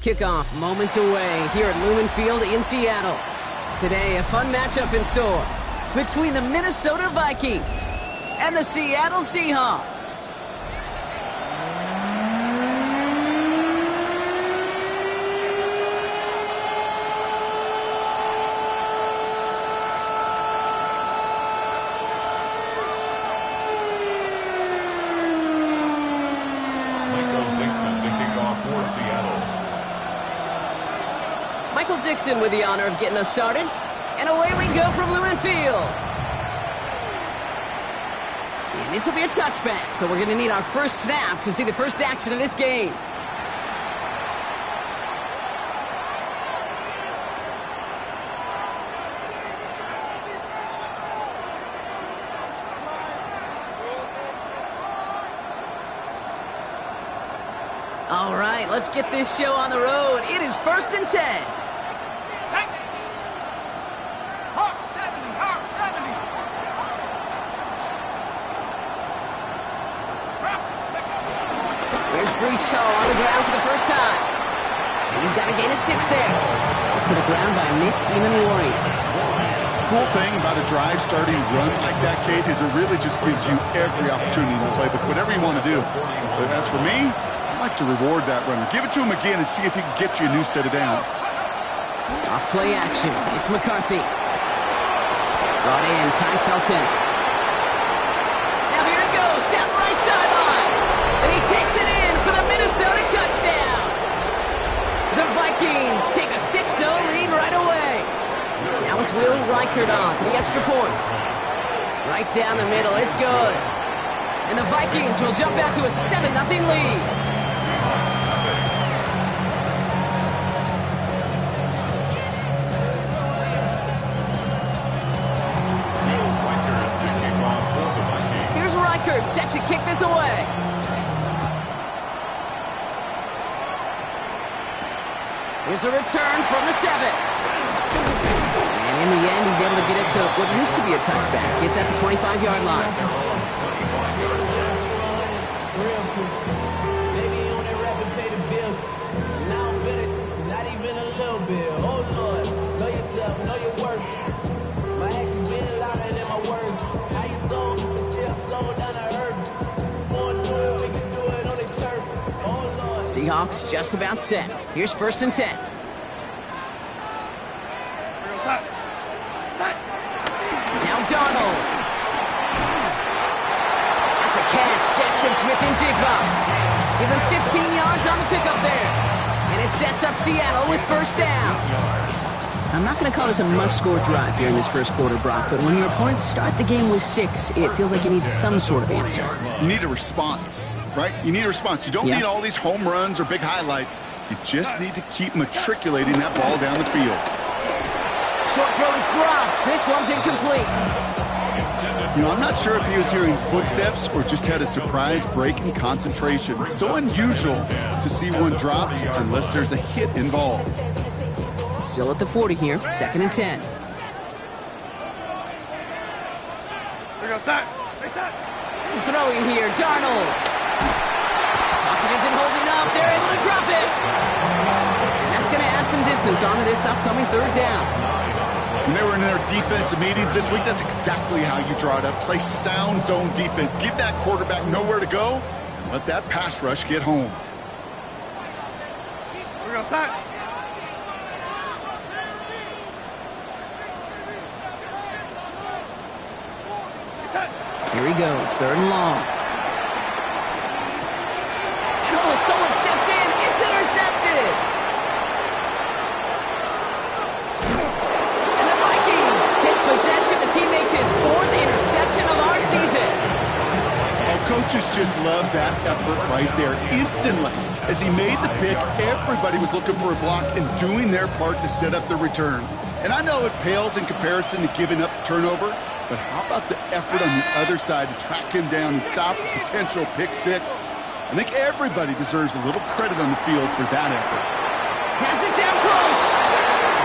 kickoff moments away here at Lumen Field in Seattle. Today, a fun matchup in store between the Minnesota Vikings and the Seattle Seahawks. Michael Dixon with the honor of getting us started. And away we go from Lumen Field. And this will be a touchback, so we're going to need our first snap to see the first action of this game. All right, let's get this show on the road. It is 1st and 10. Brees on the ground for the first time. He's got a gain of 6 there. To the ground by Nick Eamon-Warren. Cool thing about a drive starting run like that, Kate, is it really just gives you every opportunity to play with whatever you want to do. But as for me, I'd like to reward that runner. Give it to him again and see if he can get you a new set of downs. Off play action. It's McCarthy. Brought in, Ty Felton. Now here it goes, down the right sideline. And he takes it in for the Minnesota touchdown. The Vikings take a 6-0 lead right away. Now it's Will Reichert on for the extra point. Right down the middle, it's good. And the Vikings will jump out to a 7-0 lead. Here's Reichert set to kick this away. Here's a return from the 7. And in the end, he's able to get it to what used to be a touchback. It's at the 25-yard line. Not even a little bit. Oh, Lord. Know yourself. Know your worth. My actions been louder than my words. How you sold, but still sold down to earth. Born do it, we can do it on the turf. Oh, Lord. Seahawks just about set. Here's 1st and 10. Now Darnold. That's a catch. Jackson Smith and Jigba. Give him 15 yards on the pickup there. And it sets up Seattle with 1st down. I'm not going to call this a must-score drive here in this first quarter, Brock, but when your opponents start the game with 6, it feels like you need some sort of answer. You need a response, right? You need a response. You don't need all these home runs or big highlights. You just need to keep matriculating that ball down the field. Short throw is dropped. This one's incomplete. You know, I'm not sure if he was hearing footsteps or just had a surprise break in concentration. So unusual to see one dropped unless there's a hit involved. Still at the 40 here, 2nd and 10. Throwing here, Darnold. Pocket isn't holding up. They're able to drop it. And that's going to add some distance onto this upcoming 3rd down. When they were in their defensive meetings this week, that's exactly how you draw it up. Play sound zone defense. Give that quarterback nowhere to go, and let that pass rush get home. We're going to start. Here he goes, 3rd and long. And oh, someone stepped in. It's intercepted. And the Vikings take possession as he makes his 4th interception of our season. Oh, coaches just love that effort right there. Instantly, as he made the pick, everybody was looking for a block and doing their part to set up the return. And I know it pales in comparison to giving up the turnover, but how about the effort on the other side to track him down and stop a potential pick 6? I think everybody deserves a little credit on the field for that effort. Has it down close.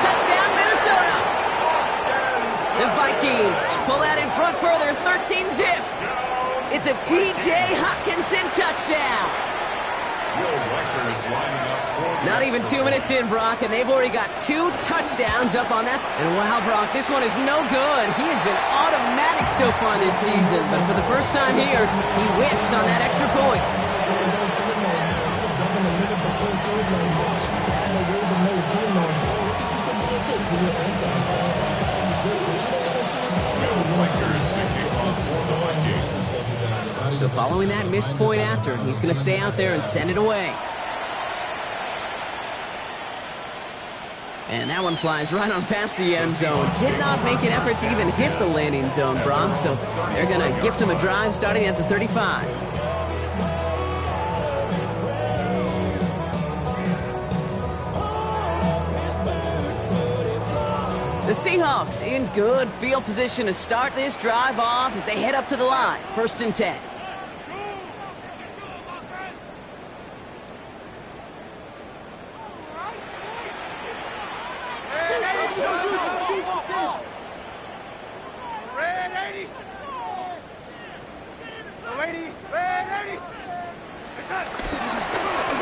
Touchdown, Minnesota. The Vikings pull out in front further, 13-zip. It's a T.J. Hockenson touchdown. Will Reichert is lining up for Not even 2 minutes in, Brock, and they've already got 2 touchdowns up on that. And wow, Brock, this one is no good. He has been automatic so far this season, but for the first time here, he whiffs on that extra point. So following that missed point after, he's going to stay out there and send it away. And that one flies right on past the end zone. Did not make an effort to even hit the landing zone, Brock. So they're going to gift him a drive starting at the 35. The Seahawks in good field position to start this drive off as they head up to the line. 1st and 10.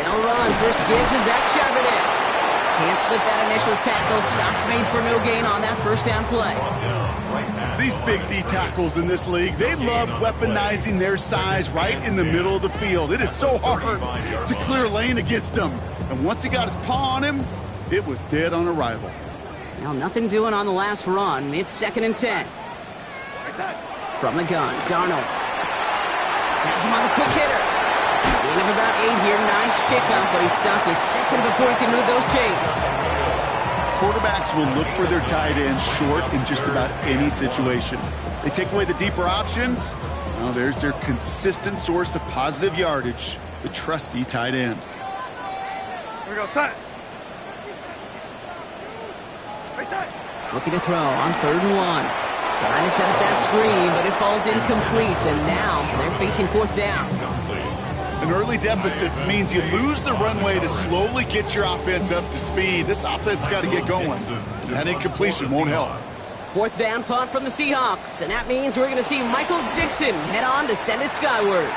They'll run. First give to Zach Charbonnet. Can't slip that initial tackle. Stops made for no gain on that first down play. These big D tackles in this league, they love weaponizing their size right in the middle of the field. It is so hard to clear lane against them. And once he got his paw on him, it was dead on arrival. Now nothing doing on the last run. It's 2nd and 10. From the gun, Darnold. Has him on the quick hitter. Gain of about 8 here. Nice pickup, but he stopped a second before he can move those chains. Quarterbacks will look for their tight end short in just about any situation. They take away the deeper options. Well, there's their consistent source of positive yardage, the trusty tight end. Here we go, set. Looking to throw on 3rd and 1. Trying to set up that screen, but it falls incomplete, and now they're facing 4th down. An early deficit means you lose the runway to slowly get your offense up to speed. This offense got to get going. That incompletion won't help. 4th down punt from the Seahawks, and that means we're going to see Michael Dixon head on to send it skyward.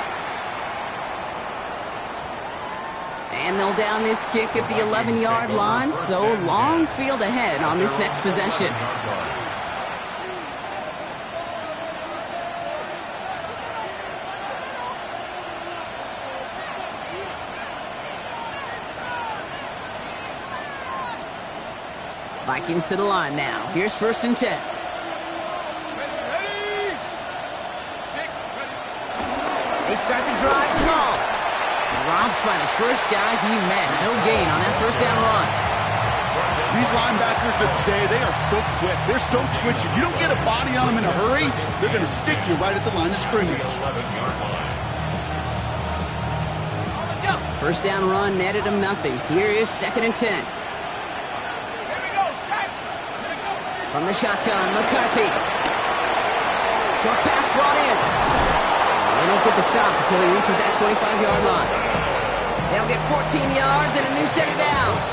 And they'll down this kick at the 11-yard line, so long field ahead on this next possession. Vikings to the line now. Here's 1st and 10. They start the drive and call. Robbed by the first guy he met. No gain on that first down run. These linebackers of today, they are so quick. They're so twitchy. You don't get a body on them in a hurry, they're going to stick you right at the line of scrimmage. First down run netted him nothing. Here is 2nd and 10. From the shotgun, McCarthy. Short pass brought in. They don't get the stop until he reaches that 25-yard line. They'll get 14 yards and a new set of downs.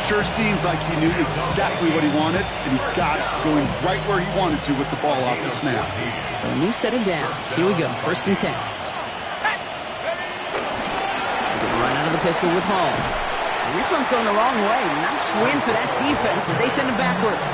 Sure seems like he knew exactly what he wanted, and he got it, going right where he wanted to with the ball off the snap. So a new set of downs. Here we go, 1st and 10. They're going to run out of the pistol with Hall. And this one's going the wrong way. Nice win for that defense as they send him backwards.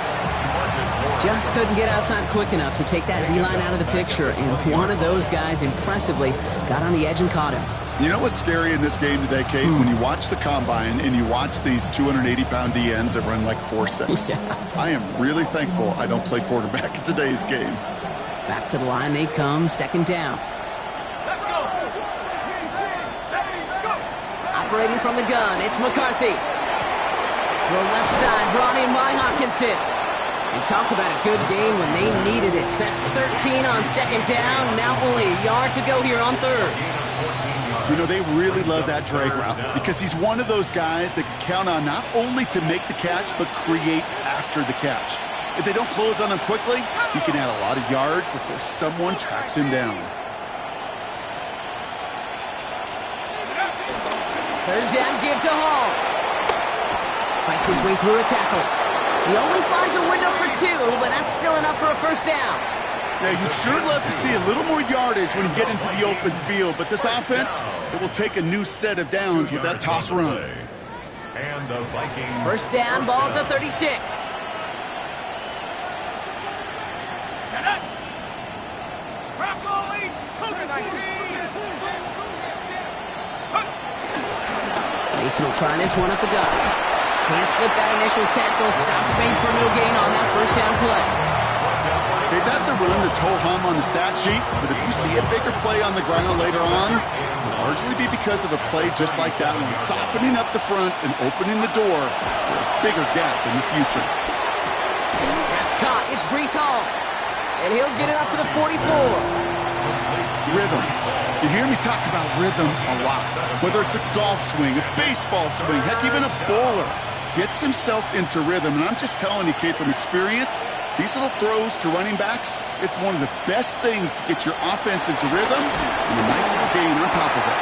Just couldn't get outside quick enough to take that D-line out of the picture, and one of those guys impressively got on the edge and caught him. You know what's scary in this game today, Kate? When you watch the combine and you watch these 280-pound DNs that run like 4.6. Yeah. I am really thankful I don't play quarterback in today's game. Back to the line they come, 2nd down. Let's go. Operating from the gun, it's McCarthy. Roll left side, brought in by Hawkinson. And talk about a good game when they needed it. That's 13 on 2nd down. Now only a yard to go here on 3rd. You know, they really love that drag route because he's one of those guys that can count on not only to make the catch, but create after the catch. If they don't close on him quickly, he can add a lot of yards before someone tracks him down. 3rd down give to Hall. Fights his way through a tackle. He only finds a window for 2, but that's still enough for a first down. Yeah, you'd sure love to see a little more yardage when you get into the open field, but this offense, it will take a new set of downs with that toss run. And the Vikings. First down, ball at the 36. Mason will try this one up the gut. Can't slip that initial tackle. Stops made for no gain on that first down play. Okay, that's a run that's ho-hum on the stat sheet, but if you see a bigger play on the ground later on, it'll largely be because of a play just like that one, softening up the front and opening the door for a bigger gap in the future. That's caught. It's Breece Hall. And he'll get it up to the 44. Rhythm. You hear me talk about rhythm a lot. Whether it's a golf swing, a baseball swing, heck, even a bowler gets himself into rhythm. And I'm just telling you, kid, from experience, these little throws to running backs, it's one of the best things to get your offense into rhythm and a nice little gain on top of it.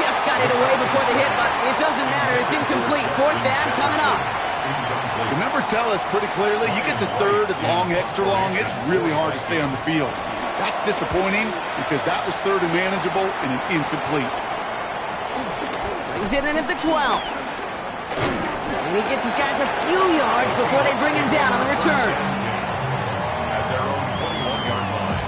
Just got it away before the hit, but it doesn't matter. It's incomplete. Fourth down coming up. The numbers tell us pretty clearly, you get to third and long, extra long, it's really hard to stay on the field. That's disappointing because that was third and manageable and an incomplete. Brings it in at the 12. And he gets his guys a few yards before they bring him down on the return. At their own 21-yard line.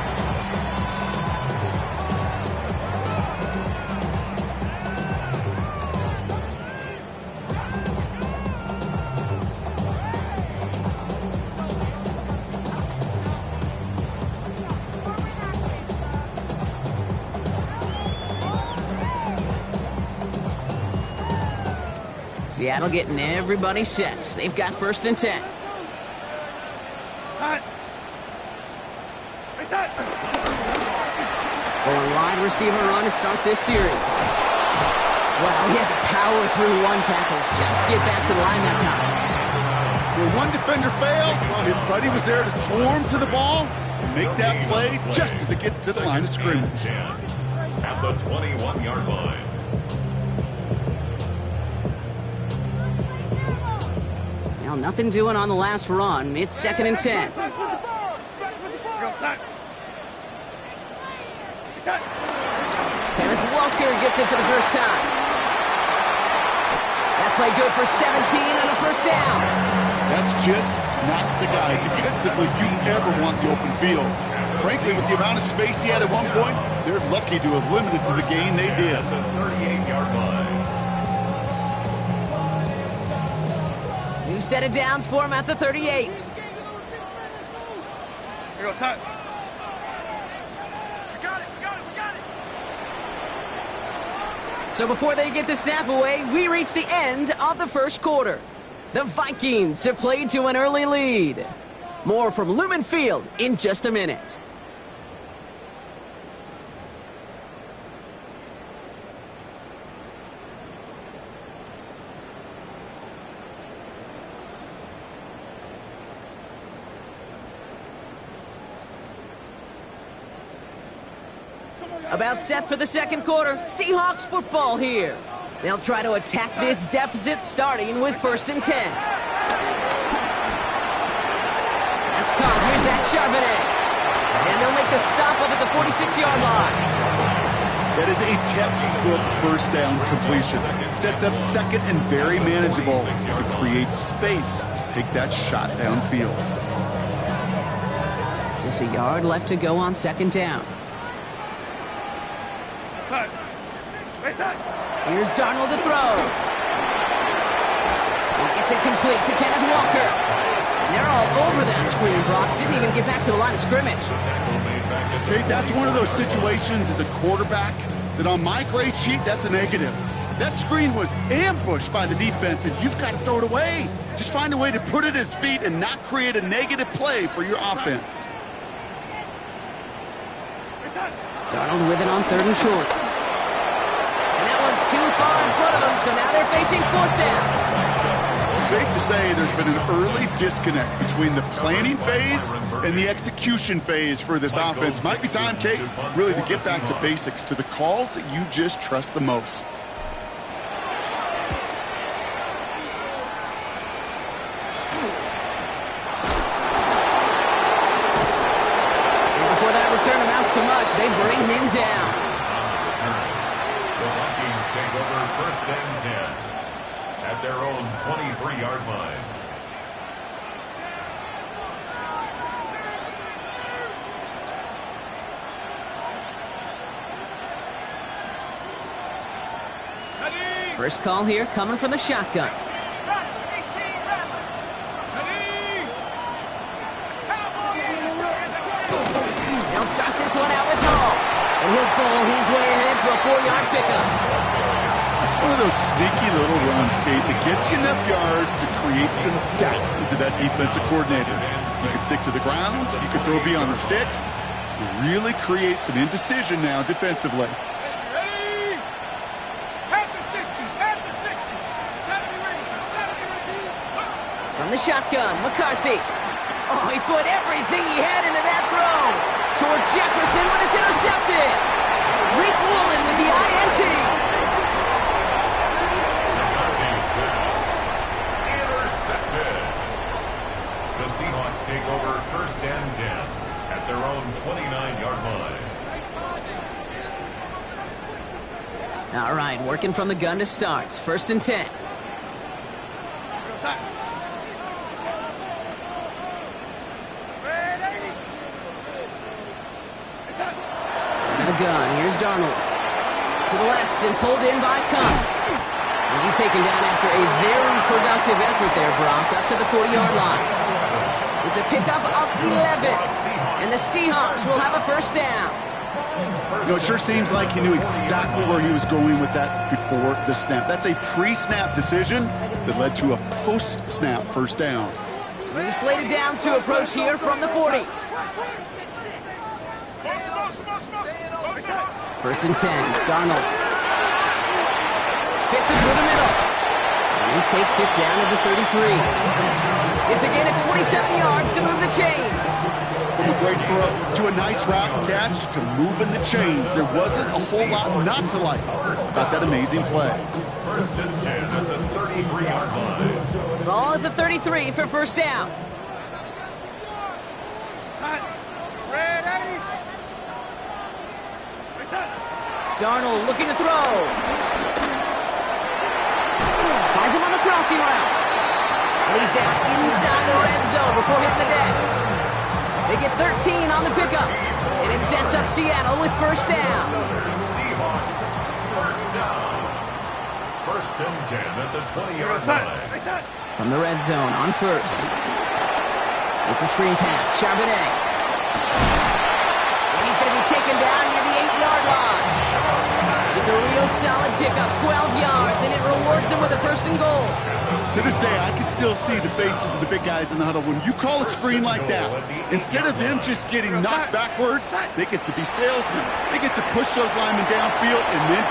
Seattle getting everybody set. They've got first and 10. Going wide receiver run to start this series. Well, he had to power through one tackle just to get back to the line that time. Where one defender failed, his buddy was there to swarm to the ball and make that play just as it gets to the line of scrimmage. At the 21-yard line. Well, nothing doing on the last run. It's second and 10. Terrence Walker gets it for the first time. That play good for 17 and a first down. That's just not the guy defensively you ever want the open field. Frankly, with the amount of space he had at one point, they're lucky to have limited to the gain they did. At the 38-yard line. New set of downs for him at the 38. Here you go, son. We got it. So before they get the snap away, we reach the end of the first quarter. The Vikings have played to an early lead. More from Lumen Field in just a minute. About set for the second quarter. Seahawks football here. They'll try to attack this deficit starting with first and 10. That's caught. Here's that Charbonnet. And they'll make the stop up at the 46-yard line. That is a textbook first down completion. Sets up second and very manageable to create space to take that shot downfield. Just a yard left to go on second down. Here's Darnold to throw. It's incomplete to Kenneth Walker. And they're all over that screen, Brock. Didn't even get back to the line of scrimmage. Okay, that's one of those situations as a quarterback that on my grade sheet, that's a negative. That screen was ambushed by the defense, and you've got to throw it away. Just find a way to put it at his feet and not create a negative play for your offense. Darnold with it on third and short. And that one's too far in front of them, so now they're facing fourth down. Safe to say there's been an early disconnect between the planning phase and the execution phase for this offense. Might be time, Kate, really to get back to basics, to the calls that you just trust the most. Before that return amounts to much, they bring him down. The Vikings take over first and 10. at their own 23-yard line. First call here coming from the shotgun. They'll start this one out with Hall. And he'll bowl his way ahead for a 4-yard pickup. It's one of those sneaky little runs, Kate, that gets you enough yards to create some doubt into that defensive coordinator. You can stick to the ground. You can throw beyond the sticks. You really create some indecision now defensively. From the shotgun, McCarthy. Oh, he put everything he had into that throw. Toward Jefferson, but it's intercepted. Rick Woolen with the INT. Intercepted. The Seahawks take over first and 10 at their own 29-yard line. All right, working from the gun to start. First and 10. Gun. Here's Darnold. To the left and pulled in by Cup. And he's taken down after a very productive effort there, Brock, up to the 40-yard line. It's a pickup of 11. And the Seahawks will have a first down. You know, it sure seems like he knew exactly where he was going with that before the snap. That's a pre-snap decision that led to a post-snap first down. New slated downs to approach here from the 40. First and 10, Darnold. Fits it through the middle. And he takes it down to the 33. It's again at 27 yards to move the chains. From a great throw to a nice route catch to moving the chains. There wasn't a whole lot not to like about that amazing play. First and 10 at the 33-yard line. Ball at the 33 for first down. Darnold looking to throw. Finds him on the crossing route. And he's down inside the red zone before hitting the deck. They get 13 on the pickup. And it sets up Seattle with first down. Seahawks, first down. First and 10 at the 20-yard line. From the red zone on first. It's a screen pass. Charbonnet. And he's going to be taken down near the 8-yard line. It's a real solid pickup, 12 yards, and it rewards him with a first and goal. To this day, I can still see the faces of the big guys in the huddle. When you call a screen like that, instead of them just getting knocked backwards, they get to be salesmen. They get to push those linemen downfield and then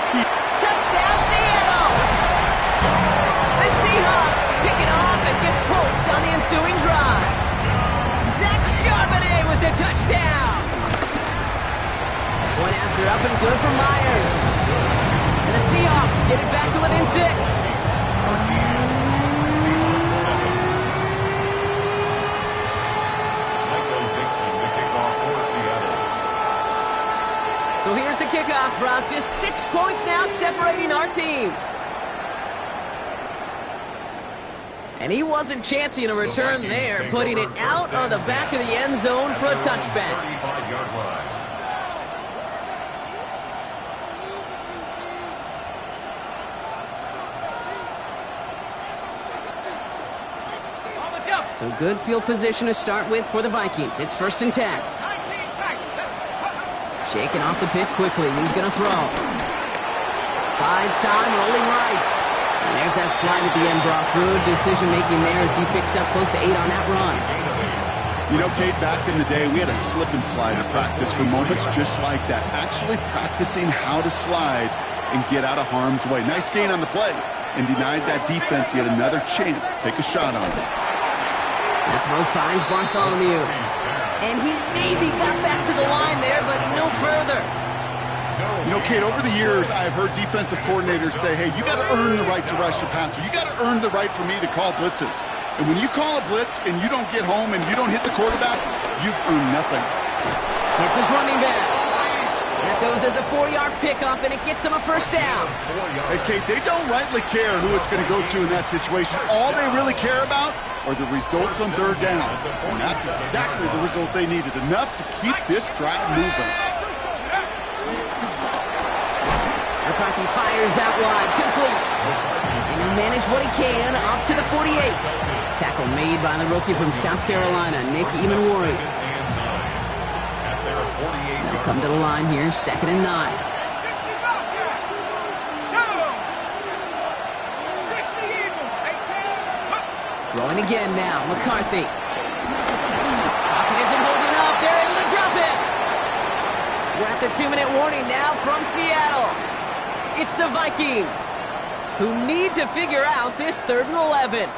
Touchdown, Seattle! The Seahawks pick it off and get points on the ensuing drive. Zach Charbonnet with the touchdown. Point after up and good for Myers. And the Seahawks get it back to within 6. So here's the kickoff, Brock. Just 6 points now separating our teams. And he wasn't chancing a return there, putting it out of the back of the end zone for a touchback. 35-yard line. So good field position to start with for the Vikings. It's first and 10. Shaking off the pick quickly. He's going to throw. Buys time, rolling right. And there's that slide at the end, Brock. Good decision-making there as he picks up close to 8 on that run. You know, Kate, back in the day, we had a slip and slide to practice for moments just like that. Actually practicing how to slide and get out of harm's way. Nice gain on the play. And denied that defense yet another chance to take a shot on it. That throw finds Bartholomew. And he maybe got back to the line there, but no further. You know, Kate, over the years, I've heard defensive coordinators say, hey, you got to earn the right to rush your passer. You got to earn the right for me to call blitzes. And when you call a blitz and you don't get home and you don't hit the quarterback, you've earned nothing. It's his running back. That goes as a 4-yard pickup, and it gets him a first down. Hey, Kate, they don't rightly care who it's going to go to in that situation. All they really care about are the results on third down. And that's exactly the result they needed. Enough to keep this drive moving. McCarthy fires out wide, complete. And he'll manage what he can up to the 48. Tackle made by the rookie from South Carolina, Nick Emanwari. They'll come to the line here, 2nd and 9. Throwing again now, McCarthy. Pocket isn't holding up, they're able to drop it. We're at the 2-minute warning now from Seattle. It's the Vikings, who need to figure out this 3rd and 11.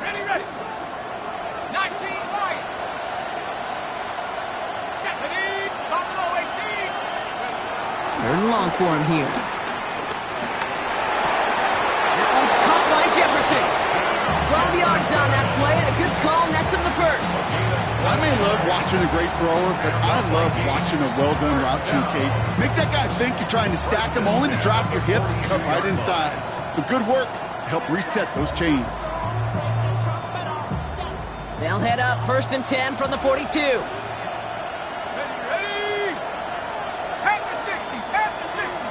Ready. 19 right. Set the lead. Buffalo 18. 3rd and long for him here. That one's caught by Jefferson. 12 yards on that play, and a good call nets him the first. I may love watching a great thrower, but I love watching a well-done route too, Kate. Make that guy think you're trying to stack him, only to drop your hips and cut right inside. Some good work to help reset those chains. They'll head up 1st and 10 from the 42. Ready. At the 60. At the 60.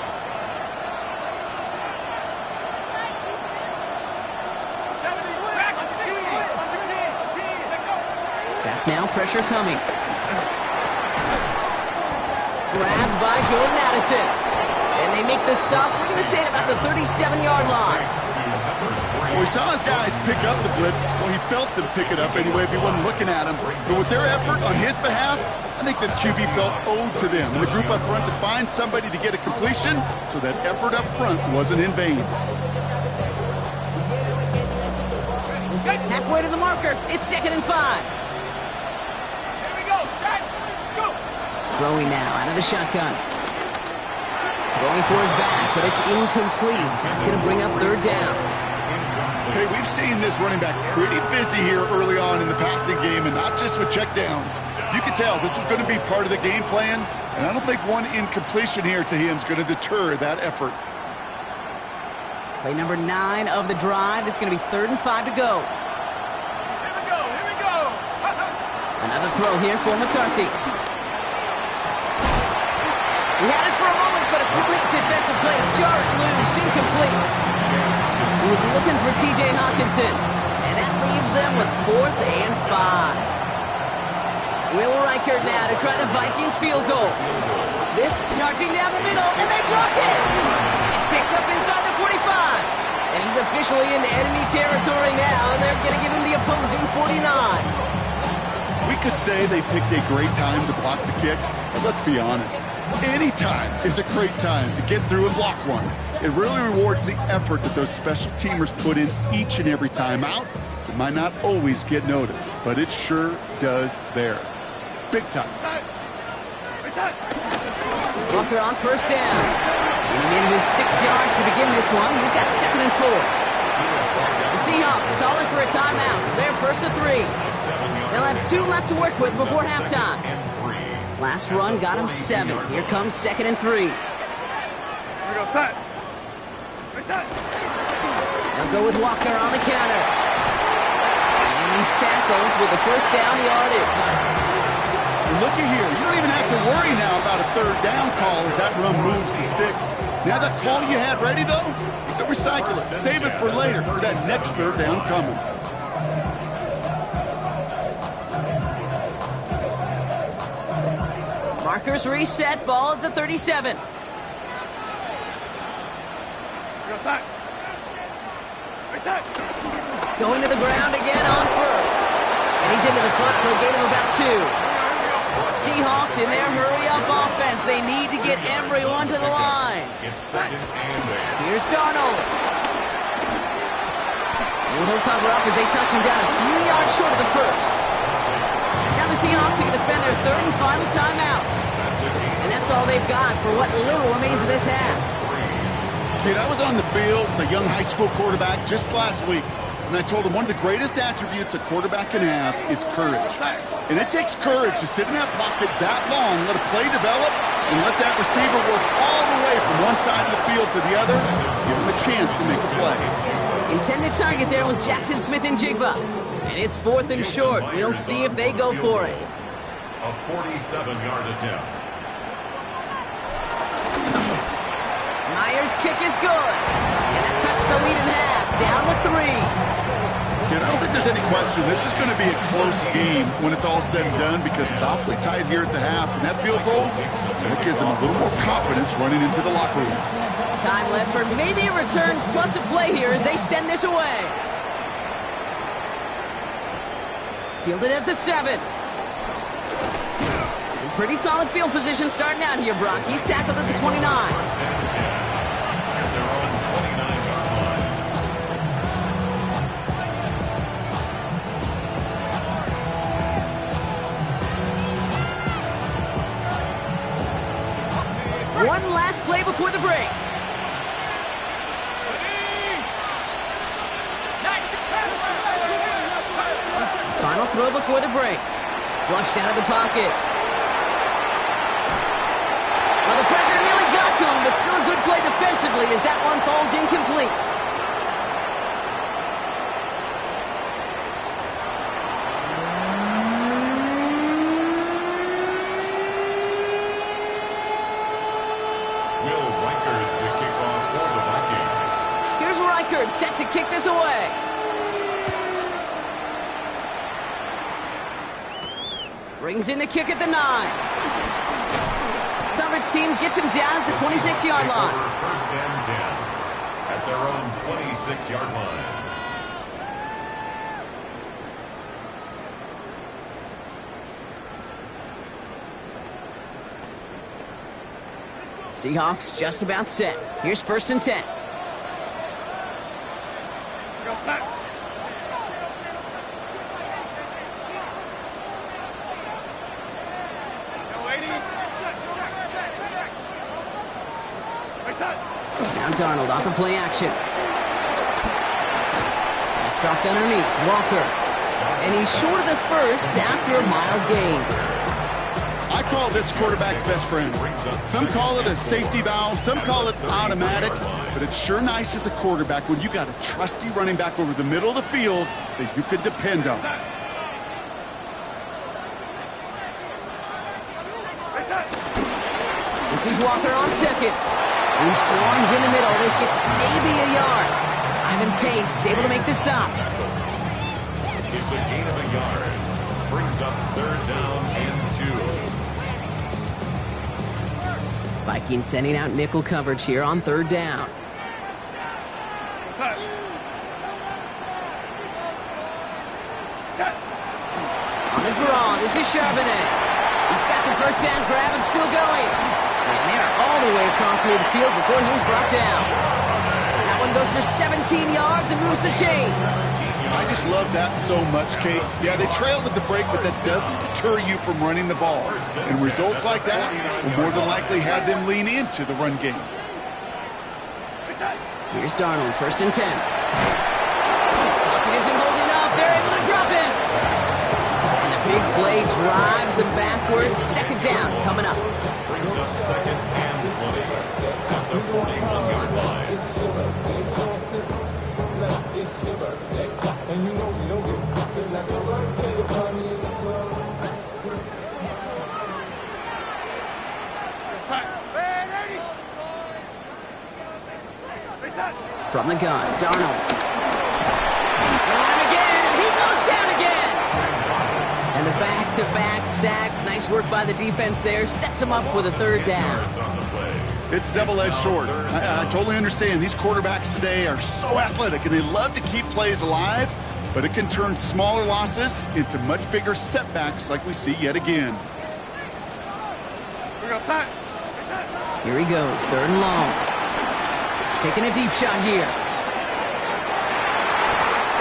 Back now, pressure coming. Grabbed by Jordan Addison. And they make the stop, we're going to say at about the 37-yard line. Well, we saw his guys pick up the blitz. Well, he felt them pick it up anyway if he wasn't looking at him. But with their effort on his behalf, I think this QB felt owed to them and the group up front to find somebody to get a completion, so that effort up front wasn't in vain. Halfway to the marker, it's 2nd and 5. Here we go. Set. Go. Throwing now out of the shotgun. Going for his back, but it's incomplete. That's going to bring up 3rd down. Okay, we've seen this running back pretty busy here early on in the passing game, and not just with checkdowns. You can tell this was going to be part of the game plan, and I don't think one incompletion here to him is going to deter that effort. Play number 9 of the drive. This is going to be 3rd and 5 to go. Here we go. Here we go. Another throw here for McCarthy. He had it for a moment, but a complete defensive play to jar it loose, incomplete. He was looking for T.J. Hawkinson, and that leaves them with 4th and 5. Will Reichert now to try the Vikings field goal. This charging down the middle, and they block it. It's picked up inside the 45, and he's officially in enemy territory now, and they're going to give him the opposing 49. We could say they picked a great time to block the kick, but let's be honest. Any time is a great time to get through and block one. It really rewards the effort that those special teamers put in each and every time out. It might not always get noticed, but it sure does there. Big time. Walker on 1st down. And he needed his 6 yards to begin this one. We've got 2nd and 4. The Seahawks calling for a timeout. So they're 1st and 3. They'll have 2 left to work with before halftime. Last run got him 7. Here comes 2nd and 3. Here we go. Set. They'll go with Walker on the counter. And he's tackled with the 1st down yardage. Looky here, you don't even have to worry now about a 3rd down call as that run moves the sticks. Now that call you had ready, though, you can recycle it. Save it for later for that next 3rd down coming. Markers reset, ball at the 37. Going to the ground again on 1st. And he's into the front for a gain of about 2. Seahawks in their hurry-up offense. They need to get everyone to the line. Here's Darnold. And he'll cover up as they touch him down a few yards short of the 1st. Now the Seahawks are going to spend their 3rd and final timeout. And that's all they've got for what little remains of this half. Kid, I was on the field, the young high school quarterback, just last week, and I told him one of the greatest attributes a quarterback can have is courage. And it takes courage to sit in that pocket that long, let a play develop, and let that receiver work all the way from one side of the field to the other, give him a chance to make a play. Intended target there was Jackson Smith and Jigba. And it's 4th and short. We'll see if they go for it. A 47-yard attempt. Myers' kick is good. And that cuts the lead in half. Down to 3. Kid, I don't think there's any question. This is going to be a close game when it's all said and done because it's awfully tight here at the half. And that field goal, that gives them a little more confidence running into the locker room. Time left for maybe a return plus a play here as they send this away. Fielded at the 7. Some pretty solid field position starting out here, Brock. He's tackled at the 29. At their own 29-yard line. One last play before the break. Final throw before the break. Flushed out of the pocket. Well, the pressure nearly got to him, but still a good play defensively as that one falls incomplete. Will Reichard the kickoff for the Vikings. Here's Reichard set to kick this away. Brings in the kick at the 9. Coverage team gets him down at the 26-yard line. First and 10 at their own 26-yard line. Seahawks just about set. Here's 1st and 10. Go set. Now Darnold off the play action. That's dropped underneath. Walker. And he's short of the first after a mile gain. I call this quarterback's best friend. Some call it a safety valve, some call it automatic, but it's sure nice as a quarterback when you got a trusty running back over the middle of the field that you could depend on. This is Walker on 2nd. He swarms in the middle. This gets maybe a yard. Ivan Pace able to make the stop. It's a gain of a yard. Brings up 3rd down and 2. Vikings sending out nickel coverage here on 3rd down. Set. On the draw, this is Charbonnet. He's got the first down grab and still going. And they're all the way across midfield before he's brought down. That one goes for 17 yards and moves the chains. I just love that so much, Kate. Yeah, they trailed at the break, but that doesn't deter you from running the ball. And results like that will more than likely have them lean into the run game. Here's Darnold, 1st and 10. Pocket isn't holding up. They're able to drop him. And the big play drives them backwards. 2nd down coming up. Brings up 2nd and 20 at the 41-yard line. From the gun, Darnold. On him again, and he goes down again. And the back-to-back sacks. Nice work by the defense there. Sets him up with a 3rd down. It's double-edged sword. I totally understand. These quarterbacks today are so athletic, and they love to keep plays alive, but it can turn smaller losses into much bigger setbacks like we see yet again. Here he goes, 3rd and long. Taking a deep shot here.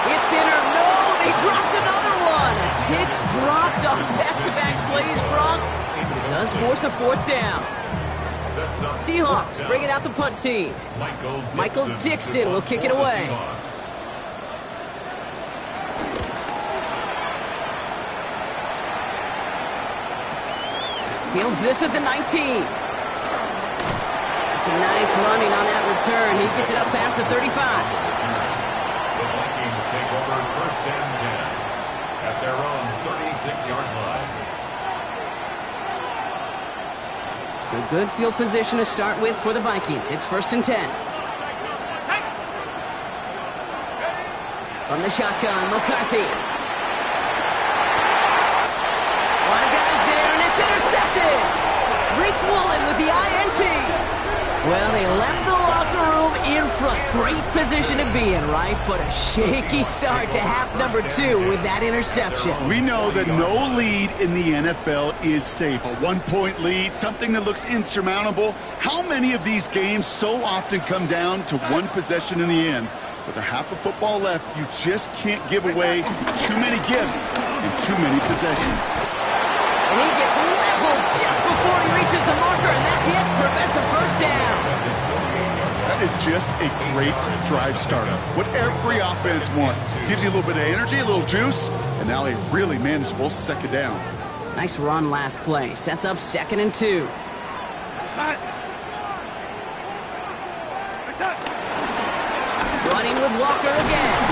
It's in or no, they dropped another one. Hicks dropped on back-to-back plays, Brock. It does force a 4th down. sets up Seahawks bring it out the punt team. Michael Dixon will kick it away. Fields this at the 19. It's a nice running on that return. He gets it up past the 35. The Vikings take over first and 10 at their own 36-yard line. So good field position to start with for the Vikings. It's first and 10. From the shotgun, McCarthy. A lot of guys there, and it's intercepted. Rick Woolen with the INT. Well, they left the locker room in front. Great position to be in, right? But a shaky start to half number 2 with that interception. We know that no lead in the NFL is safe. A one-point lead, something that looks insurmountable. How many of these games so often come down to one possession in the end? With a half of football left, you just can't give away too many gifts and too many possessions. And he gets leveled just before he reaches the marker, and that hit prevents a first down. That is just a great drive starter. What every offense wants. Gives you a little bit of energy, a little juice, and now a really manageable second down. Nice run last play. Sets up second and 2. Running with Walker again.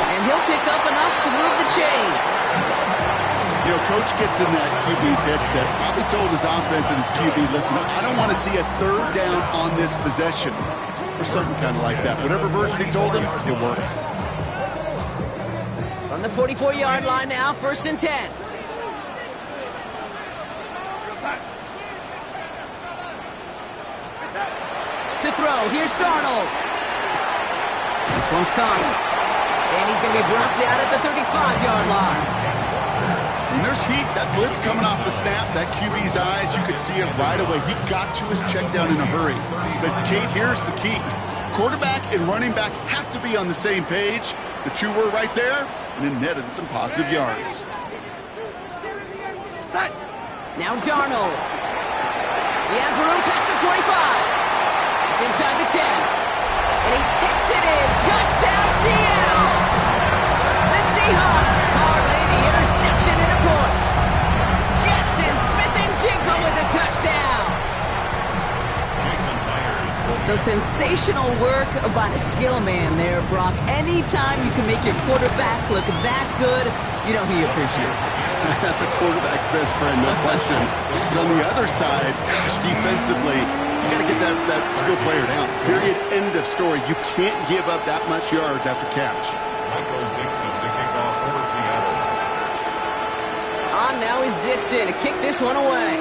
And he'll pick up enough to move the chains. You know, Coach gets in that QB's headset, probably told his offense and his QB, listen, I don't want to see a third down on this possession. Or something kind of like that. Whatever version he told him, it worked. From the 44-yard line now, first and 10. To throw, here's Darnold. This one's caught. And he's going to be brought down at the 35-yard line. When there's heat, that blitz coming off the snap, that QB's eyes, you could see it right away. He got to his check down in a hurry. But, Kate, here's the key. Quarterback and running back have to be on the same page. The two were right there, and it netted some positive yards. Now Darnold. He has room past the 25. It's inside the 10. And he takes it in. Touchdown, Seattle! The Seahawks parlay the interception into points. Jackson Smith-Njigba with the touchdown. So sensational work by the skill man there, Brock. Anytime you can make your quarterback look that good, you know he appreciates it. That's a quarterback's best friend, no question. But on the other side, gosh, defensively, you got to get that skill player down. Period. End of story. You can't give up that much yards after catch. Michael Dixon to kick off for Seattle. On now is Dixon to kick this one away.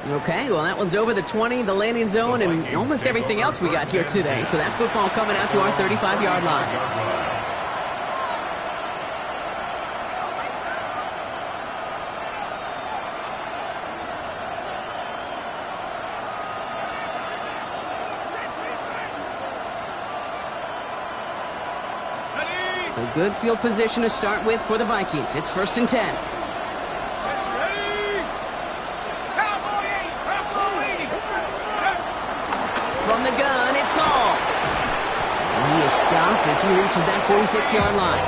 Okay, well, that one's over the 20, the landing zone, and almost everything else we got here today. So that football coming out to our 35-yard line. So good field position to start with for the Vikings. It's first and 10. From the gun, it's Hall. And he is stopped as he reaches that 46-yard line.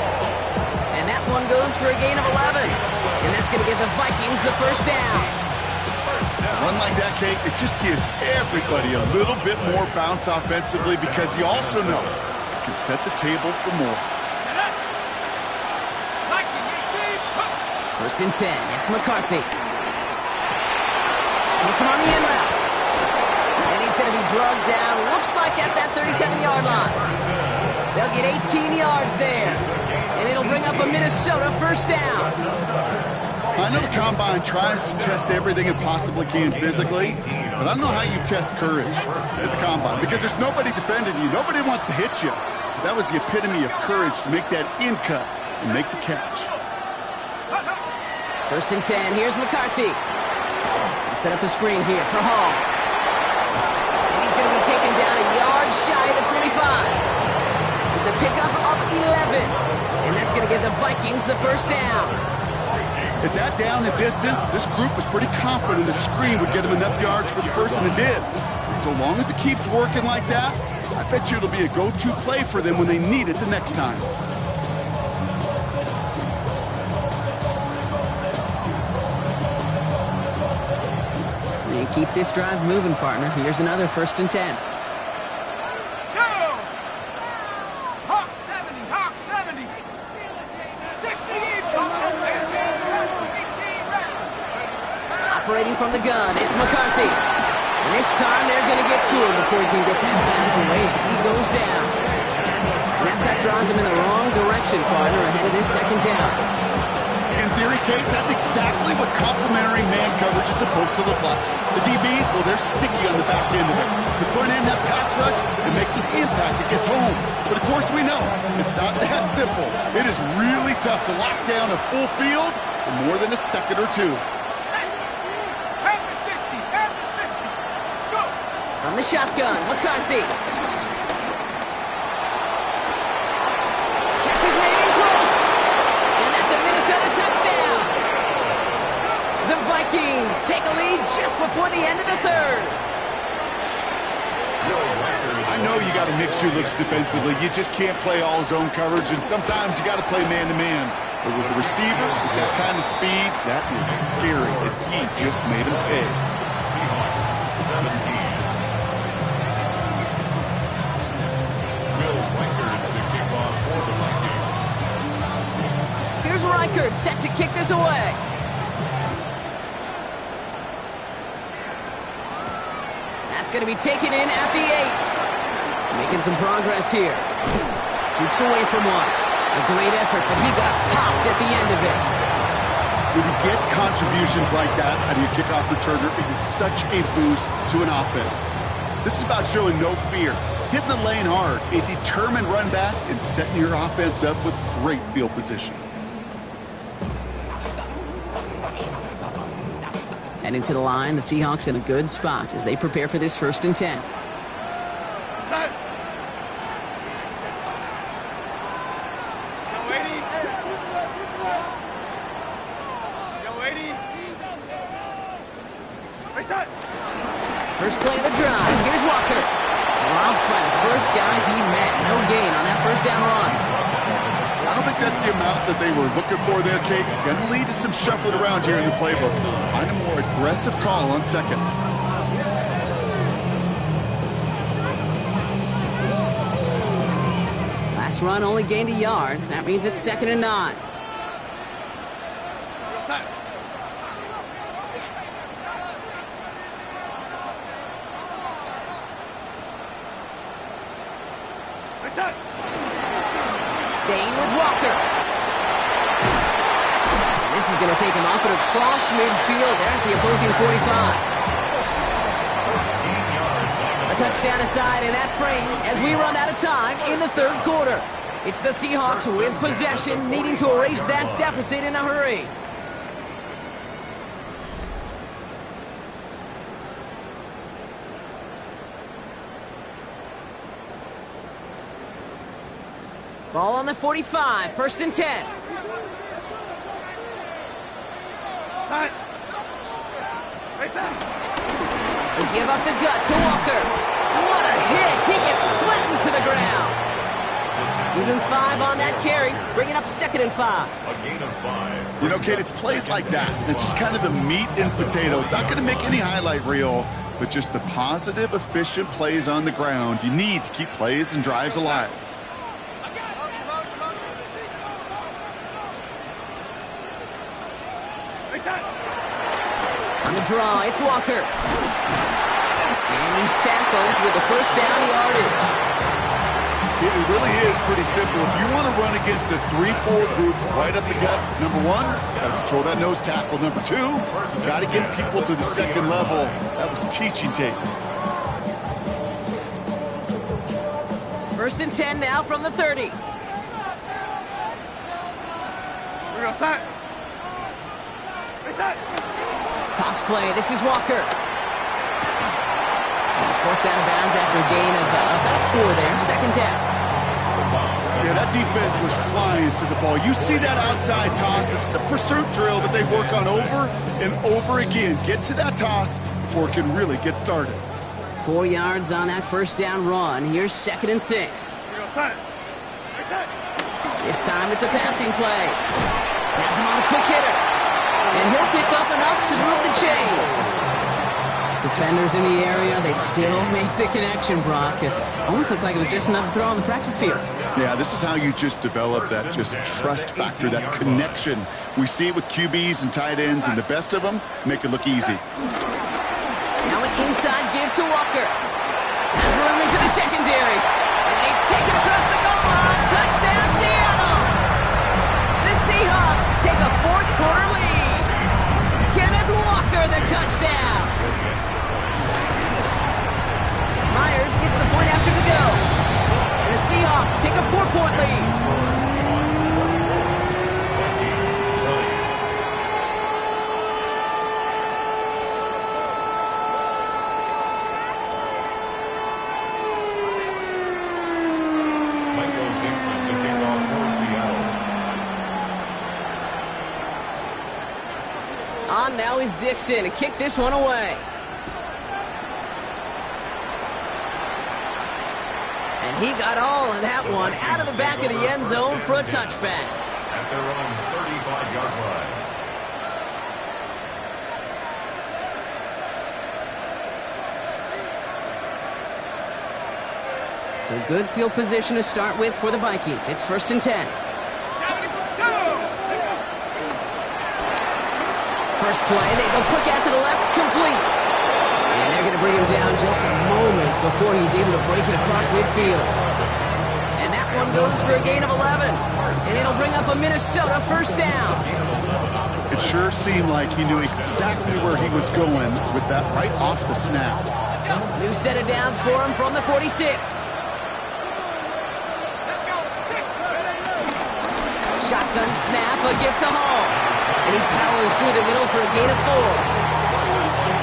And that one goes for a gain of 11. And that's going to give the Vikings the first down. A run like that, Kate, it just gives everybody a little bit more bounce offensively because you also know it can set the table for more. First and 10, it's McCarthy. Hits him on the in route. And he's going to be drugged down, looks like at that 37-yard line. They'll get 18 yards there. And it'll bring up a Minnesota first down. I know the Combine tries to test everything it possibly can physically, but I don't know how you test courage at the Combine because there's nobody defending you. Nobody wants to hit you. That was the epitome of courage to make that in cut and make the catch. First and 10, here's McCarthy. He set up a screen here for Hall. And he's going to be taken down a yard shy of the 25. It's a pickup of 11. And that's going to give the Vikings the first down. At that down and distance, this group was pretty confident the screen would get them enough yards for the first, and it did. And so long as it keeps working like that, I bet you it'll be a go-to play for them when they need it the next time. You keep this drive moving, partner. Here's another 1st and 10. Operating from the gun, it's McCarthy. And this time they're going to get to him before he can get that pass away as he goes down. And that draws him in the wrong direction, partner, ahead of this 2nd down. In theory, Kate, that's exactly what complementary man coverage is supposed to look like. The DBs, well, they're sticky on the back end of it. The front end, that pass rush, it makes an impact. It gets home. But of course we know, it's not that simple. It is really tough to lock down a full field for more than a second or two. From the shotgun, McCarthy. Catch is made in close. And that's a Minnesota touchdown. The Vikings take a lead just before the end of the 3rd. I know you got to mix your looks defensively. You just can't play all zone coverage, and sometimes you got to play man-to-man. But with the receiver, with that kind of speed, that is scary, and he just made him pay. Seahawks 17. Here's Reichert set to kick this away. That's going to be taken in at the 8. Making some progress here. Shoots away from one. A great effort, but he got popped at the end of it. When you get contributions like that out of your kickoff returner, it is such a boost to an offense. This is about showing no fear, hitting the lane hard, a determined run back, and setting your offense up with great field position. And into the line, the Seahawks in a good spot as they prepare for this 1st and 10. First play of the drive. Here's Walker. Allowed by the first guy he met. No gain on that 1st down run. I don't think that's the amount that they were looking for there, Kate. Going to lead to some shuffling around here in the playbook. Find a more aggressive call on 2nd. Last run only gained a yard. That means it's 2nd and 9. Staying with Walker. And this is going to take him up and across midfield there at the opposing 45. A touchdown aside in that frame as we run out of time in the 3rd quarter. It's the Seahawks with possession, needing to erase that deficit in a hurry. Ball on the 45, 1st and 10. They give up the gut to Walker. What a hit! He gets flattened to the ground. Even 5 on that carry, bringing up 2nd and 5. A gain of 5. You know, Kate, it's plays like that. It's just kind of the meat and potatoes. Not going to make any highlight reel, but just the positive, efficient plays on the ground. You need to keep plays and drives alive. On the draw, it's Walker. And he's tackled with the 1st down yardage. It really is pretty simple. If you want to run against a 3-4 group right up the gut, number 1, got to control that nose tackle. Number 2, got to get people to the 2nd level. That was teaching tape. 1st and 10 now from the 30. We're going side. Toss play. This is Walker. He's forced out of bounds after a gain of about 4 there. 2nd down. Yeah, that defense was flying to the ball. You see that outside toss. This is a pursuit drill that they work on over and over again. Get to that toss before it can really get started. 4 yards on that first down run. Here's 2nd and 6. This time it's a passing play. Pass him on the quick hitter. And he'll pick up enough to move the chains. Defenders in the area, they still make the connection, Brock. It almost looked like it was just another throw on the practice field. Yeah, this is how you just develop that just trust factor, that connection. We see it with QBs and tight ends, and the best of them make it look easy. Now an inside give to Walker. Has room into the secondary. And they take it across the goal line. Touchdown, Seattle! The Seahawks take a fourth-quarter lead. Kenneth Walker, the touchdown. Myers gets the point after the go. And the Seahawks take a 4-point lead. On now is Dixon to kick this one away. And he got all of that one out of the back of the end zone for a touchback. At their own 35-yard line. So good field position to start with for the Vikings. It's 1st and 10. First play, they go quick out to the left, complete. And they're going to bring him down just a moment before he's able to break it across midfield. And that one goes for a gain of 11. And it'll bring up a Minnesota first down. It sure seemed like he knew exactly where he was going with that right off the snap. New set of downs for him from the 46. Shotgun snap, a gift to Hall. And he powers through the middle for a gain of 4.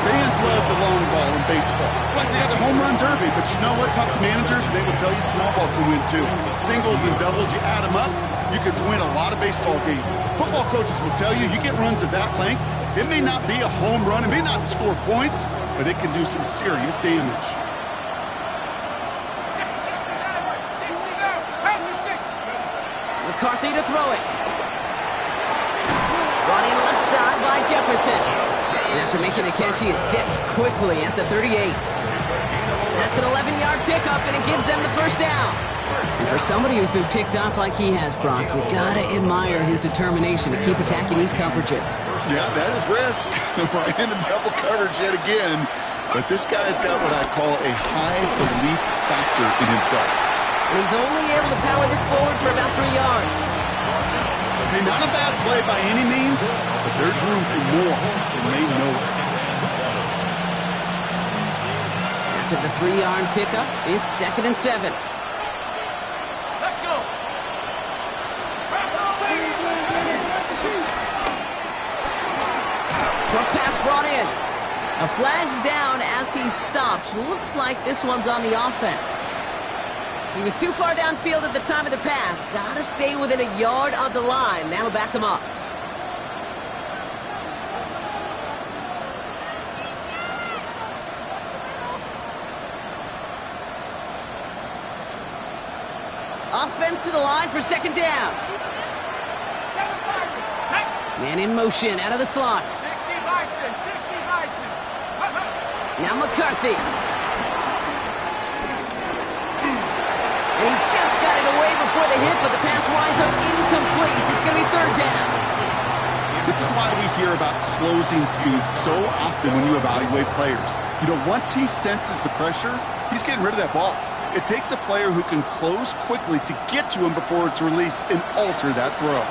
Fans love the long ball in baseball. It's like they got the home run derby, but you know what? Talk to managers, they will tell you small ball can win too. Singles and doubles, you add them up, you could win a lot of baseball games. Football coaches will tell you, you get runs of that length, it may not be a home run, it may not score points, but it can do some serious damage. McCarthy to throw it. Running left side by Jefferson. And after making a catch, he is dipped quickly at the 38. That's an 11-yard pickup, and it gives them the first down. And for somebody who's been picked off like he has, Brock, you gotta admire his determination to keep attacking these coverages. Yeah, that is risk. Right into double coverage yet again. But this guy's got what I call a high belief factor in himself. And he's only able to power this forward for about 3 yards. Hey, not a bad play by any means, but there's room for more, and they know it. After the 3-yard pickup, it's 2nd and 7. Let's go. Short pass brought in. A flag's down as he stops. Looks like this one's on the offense. He was too far downfield at the time of the pass. Gotta stay within a yard of the line. That'll back him up. Offense to the line for 2nd down. Man in motion out of the slot. 60 Bison. Now McCarthy. And he just got it away before the hit, but the pass winds up incomplete. It's going to be 3rd down. This is why we hear about closing speed so often when you evaluate players. You know, once he senses the pressure, he's getting rid of that ball. It takes a player who can close quickly to get to him before it's released and alter that throw.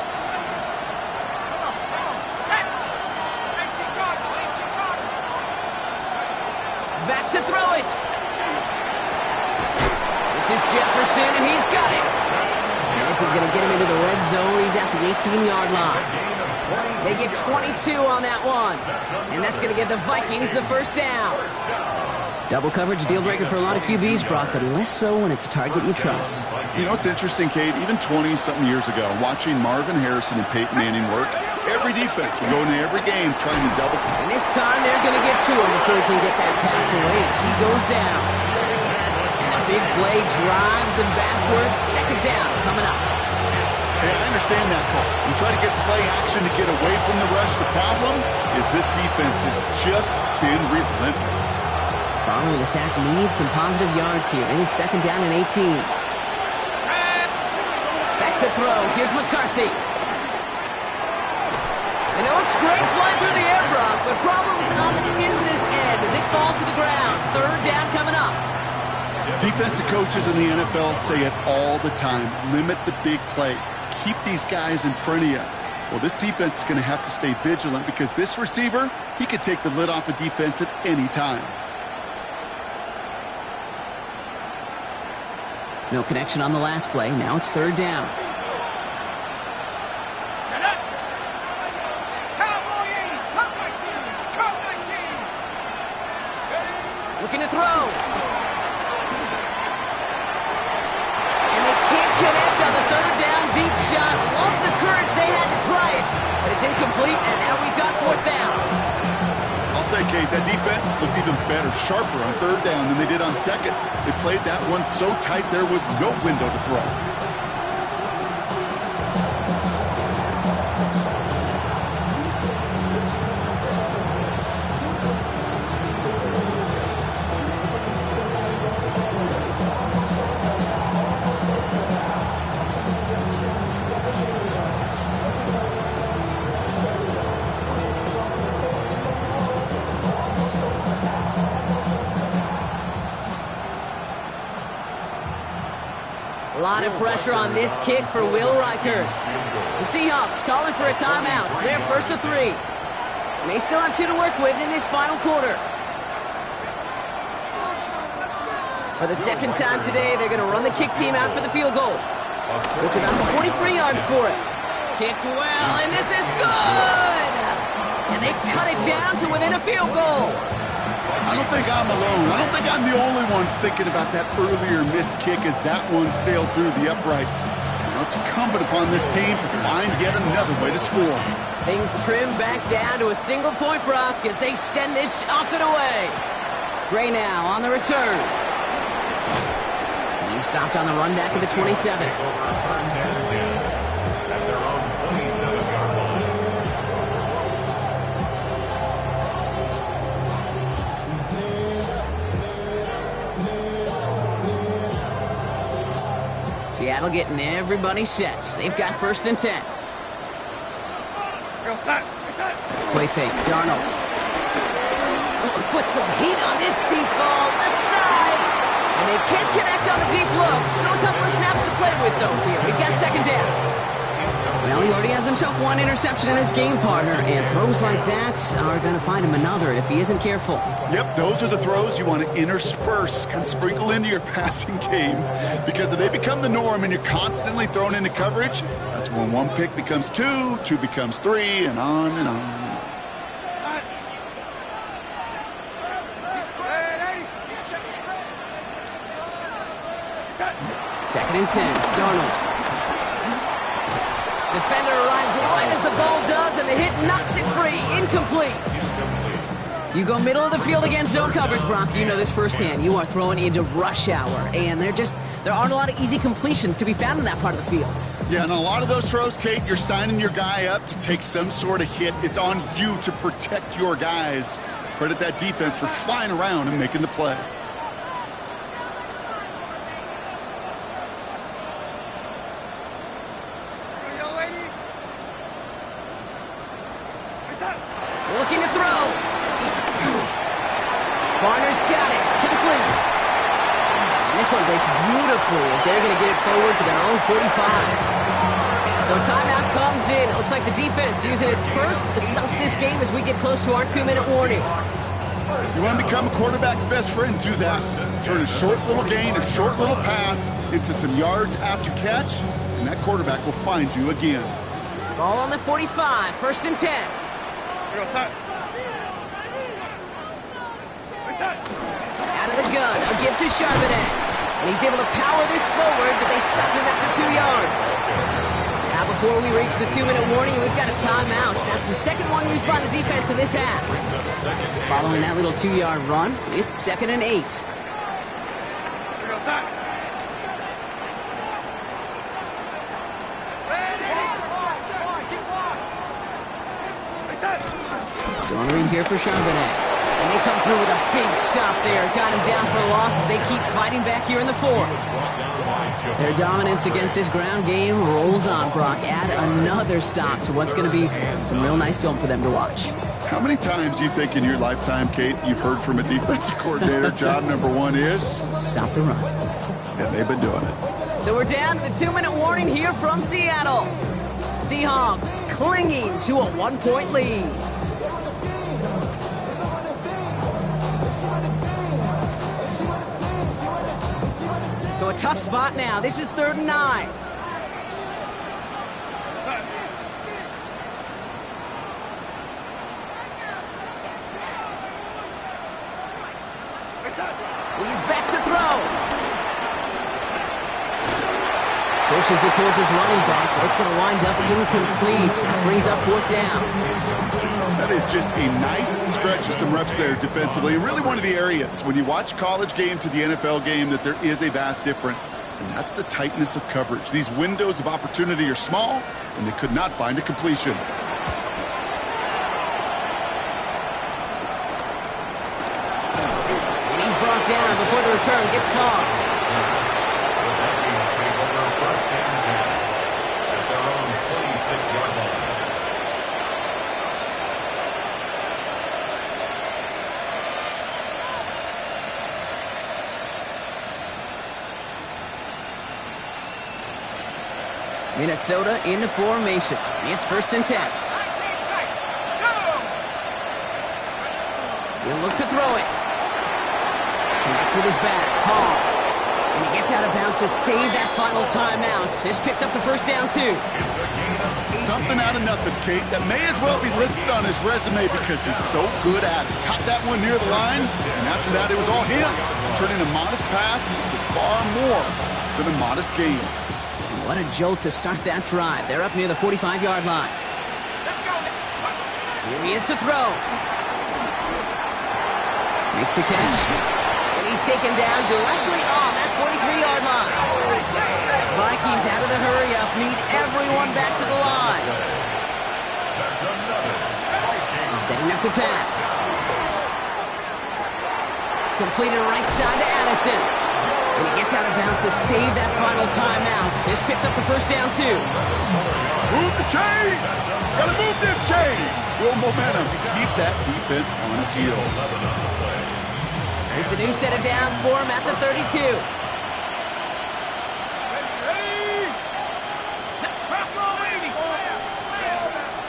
Back to throw it. This is Jefferson, and he's got it. And this is going to get him into the red zone. He's at the 18-yard line. They get 22 on that one. And that's going to give the Vikings the first down. Double coverage, a deal breaker for a lot of QBs, Brock, but less so when it's a target you trust. You know, it's interesting, Kate, even 20-something years ago, watching Marvin Harrison and Peyton Manning work, every defense would go into every game trying to double. And this time they're going to get to him before he can get that pass away as he goes down. And the big play drives them backwards. Second down coming up. Hey, I understand that call. You try to get play action to get away from the rush. The problem is this defense has just been relentless. Following the sack needs some positive yards here. It is second down and 18. Back to throw. Here's McCarthy. And it looks great flying through the air, Brock, but problems on the business end as it falls to the ground. Third down coming up. Defensive coaches in the NFL say it all the time. Limit the big play. Keep these guys in front of you. Well, this defense is going to have to stay vigilant because this receiver, he could take the lid off a defense at any time. No connection on the last play. Now it's third down. Looking to throw. And they can't connect on the third down deep shot. Love the courage they had to try it, but it's incomplete, and now we've got fourth down. I'll say, Kate, that defense looked even better, sharper on third down than they did on second. They played that one so tight there was no window to throw. A lot of pressure on this kick for Will Reichert. The Seahawks calling for a timeout. So they're first to 3. May still have 2 to work with in this final quarter. For the second time today, they're going to run the kick team out for the field goal. It's about 43 yards for it. Kicked well, and this is good! And they cut it down to within a field goal. I don't think I'm alone. I don't think I'm the only one thinking about that earlier missed kick as that one sailed through the uprights. Now it's incumbent upon this team to find yet another way to score. Things trim back down to a single-point Brock as they send this off and away. Gray now on the return. He stopped on the run back at the 27. First and 10 at their own 27-yard line. Seattle getting everybody set. They've got first and 10. Play fake, Darnold. Oh, put some heat on this deep ball, left side. And they can't connect on the deep look. Still a couple of snaps to play with, though, here. We've got second down. Well, he already has himself one interception in this game, partner, and throws like that are going to find him another if he isn't careful. Yep, those are the throws you want to intersperse and sprinkle into your passing game, because if they become the norm and you're constantly thrown into coverage, that's when one pick becomes 2, 2 becomes 3, and on and on. Second and 10, Darnold. Defender arrives right as the ball does, and the hit knocks it free. Incomplete. You go middle of the field against zone coverage, Brock. You know this firsthand. You are throwing into rush hour, and there aren't a lot of easy completions to be found in that part of the field. Yeah, and a lot of those throws, Kate, you're signing your guy up to take some sort of hit. It's on you to protect your guys. Credit that defense for flying around and making the play. Looking to throw. Barner's got it. Complete. And this one breaks beautifully as they're going to get it forward to their own 45. So timeout comes in. It looks like the defense using its first stops this game as we get close to our 2-minute warning. You want to become a quarterback's best friend, do that. Turn a short little gain, a short little pass into some yards after catch, and that quarterback will find you again. Ball on the 45. First and 10. Out the gun. A give to Charbonnet. And he's able to power this forward, but they stop him after 2 yards. Now before we reach the 2-minute warning, we've got a timeout. That's the second one used by the defense in this half. Following that little 2-yard run, it's 2nd and 8. So on read here for Charbonnet. And they come through with a big stop there. Got him down for a loss as they keep fighting back here in the fourth. Their dominance against this ground game rolls on, Brock. Add another stop to what's going to be some real nice film for them to watch. How many times do you think in your lifetime, Kate, you've heard from a defensive coordinator, job number one is? Stop the run. And they've been doing it. So we're down to the 2-minute warning here from Seattle. Seahawks clinging to a 1-point lead. So a tough spot now. This is 3rd and 9. He's back to throw. Pushes it towards his running back, but it's going to wind up incomplete. That brings up 4th down. That is just a nice stretch of some reps there defensively. Really one of the areas, when you watch college game to the NFL game, that there is a vast difference. And that's the tightness of coverage. These windows of opportunity are small, and they could not find a completion. And he's brought down before the return gets far. The Vikings take over 1st and 10 at their own 26-yard line. Minnesota in the formation. It's 1st and 10. He'll look to throw it. Connects with his back. Hall. And he gets out of bounds to save that final timeout. This picks up the 1st down, too. Something out of nothing, Kate. That may as well be listed on his resume because he's so good at it. Caught that one near the line, and after that it was all him. Turning a modest pass to far more than a modest gain. What a jolt to start that drive. They're up near the 45-yard line. Here he is to throw. Makes the catch. And he's taken down directly on that 43-yard line. Vikings out of the hurry-up need everyone back to the line. Setting up to pass. Completed right side to Addison. And he gets out of bounds to save that final timeout. This picks up the 1st down, too. Move the chains! Gotta move them chains! Build momentum to keep that defense on its heels. It's a new set of downs for him at the 32.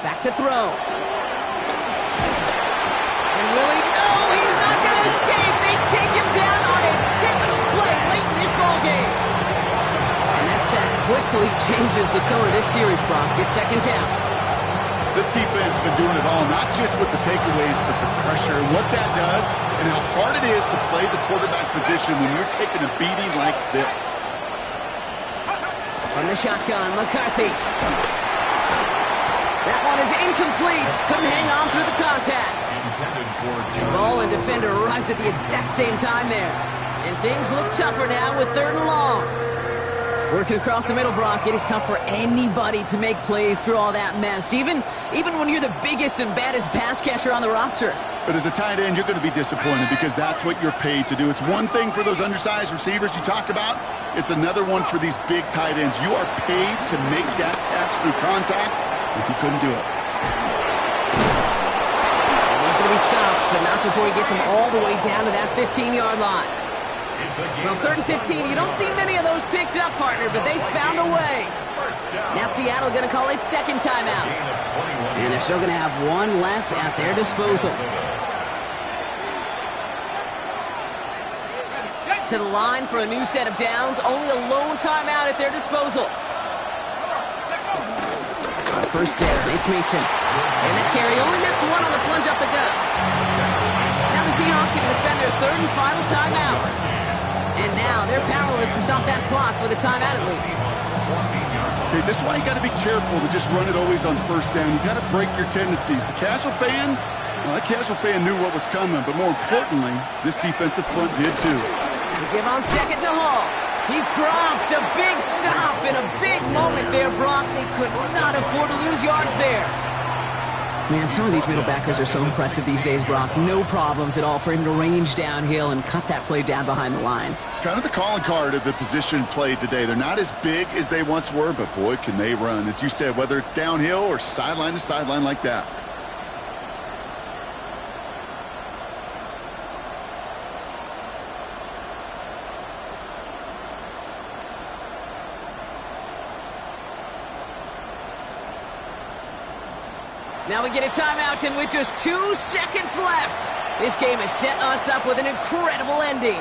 Back to throw. And Willie, no, he's not going to escape. They take him down on a pivotal play late in this ballgame. And that sack quickly changes the tone of this series, Brock. It's 2nd down. This defense has been doing it all, not just with the takeaways, but the pressure and what that does and how hard it is to play the quarterback position when you're taking a beating like this. From the shotgun, McCarthy. That one is incomplete. Couldn't hang on through the contact. Ball and defender arrived at the exact same time there. And things look tougher now with 3rd and long. Working across the middle, Brock, it is tough for anybody to make plays through all that mess, even when you're the biggest and baddest pass catcher on the roster. But as a tight end, you're going to be disappointed because that's what you're paid to do. It's one thing for those undersized receivers you talk about. It's another one for these big tight ends. You are paid to make that catch through contact, and he couldn't do it. And he's going to be stopped, but not before he gets him all the way down to that 15-yard line. Well, 3rd and 15, you don't see many of those picked up, partner, but they found a way. Now Seattle going to call it 2nd timeout. And they're still going to have one left at their disposal. To the line for a new set of downs, only a lone timeout at their disposal. On 1st down, it's Mason. And that carry only gets one on the plunge up the gut. Now the Seahawks are going to spend their third and final timeout. And now they're powerless to stop that clock with a timeout at least. Okay, this is why you got to be careful to just run it always on first down. You got to break your tendencies. The casual fan, well, that casual fan knew what was coming, but more importantly, this defensive front did too. We give on second to Hall. He's dropped a big stop in a big moment there, Brock. They could not afford to lose yards there. Man, some of these middle backers are so impressive these days, Brock. No problems at all for him to range downhill and cut that play down behind the line. Kind of the calling card of the position played today. They're not as big as they once were, but boy, can they run. As you said, whether it's downhill or sideline to sideline like that. Now we get a timeout, and with just 2 seconds left, this game has set us up with an incredible ending.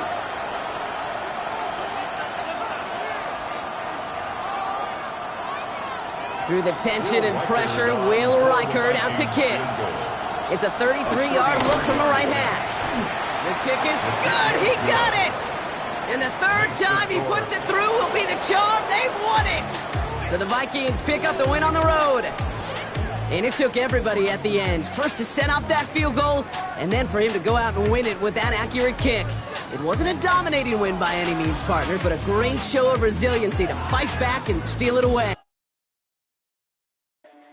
Through the tension and pressure, Will Reichert out to kick. It's a 33-yard look from the right hash. The kick is good. He got it. And the third time he puts it through will be the charm. They've won it. So the Vikings pick up the win on the road. And it took everybody at the end. First to set up that field goal, and then for him to go out and win it with that accurate kick. It wasn't a dominating win by any means, partner, but a great show of resiliency to fight back and steal it away.